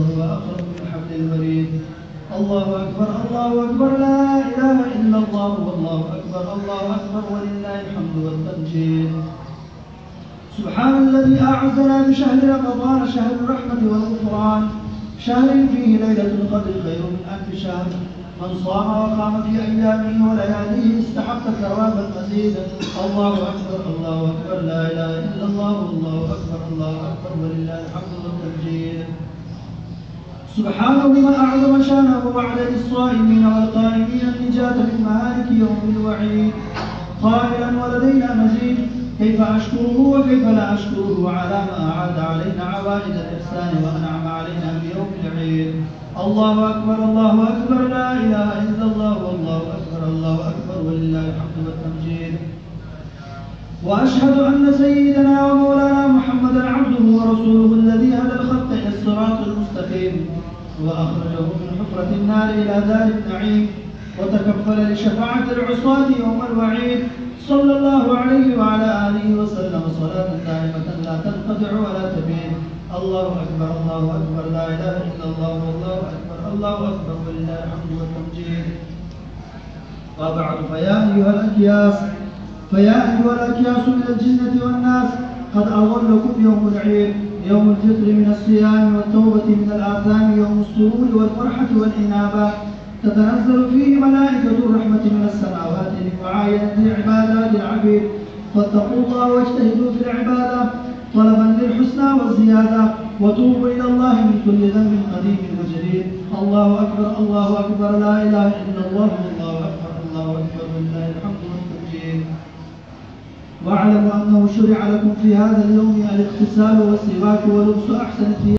هو أقرب من حبل الوريد. الله أكبر الله أكبر لا إله إلا الله والله أكبر الله أكبر ولله الحمد والتمجيد. سبحان الذي أعزنا بشهر رمضان شهر الرحمة والغفران، شهر فيه ليلة القدر خير من ألف شهر. من صام وقام في أيامه ولياليه استحق ثواب المزيد. الله أكبر الله أكبر لا إله إلا الله والله أكبر الله أكبر ولله الحمد والتمجيد. سبحانه ما أعظم شانه وعد للصائمين والقائمين النجاة من مهالك يوم الوعيد، قائلا ولدينا مزيد. كيف أشكره وكيف لا أشكره على ما أعاد علينا عوائد الإحسان وأنعم علينا في يوم العيد. الله أكبر الله أكبر لا إله إلا الله والله أكبر الله أكبر ولله الحمد والتمجيد. وأشهد أن سيدنا ومولانا محمدا عبده ورسوله الذي هدى الخلق إلى الصراط المستقيم وأخرجه من حفرة النار إلى دار النعيم وتكفل لشفاعة العصاة يوم الوعيد. صلى الله عليه وعلى آله وسلم صلاة دائمة لا تنقطع ولا تبين. الله أكبر الله أكبر لا إله إلا الله والله أكبر الله أكبر ولله الحمد والتمجيد. وبعد فيا أيها الأكياس من الجنة والناس، قد أظلكم يوم العيد، يوم الفطر من الصيام والتوبة من الآثام، يوم السرور والفرحة والإنابة. تتنزل فيه ملائكة الرحمة من السماوات لمعاينة عبادات العبيد. فاتقوا الله واجتهدوا في العبادة طلبا للحسنى والزيادة، وتوبوا إلى الله من كل ذنب قديم وجديد. الله أكبر الله أكبر لا إله إلا الله والله أكبر الله أكبر ولله الحمد والتمجيد. واعلموا أنه شرع لكم في هذا اليوم الاغتسال والسواك ولبس أحسن الثياب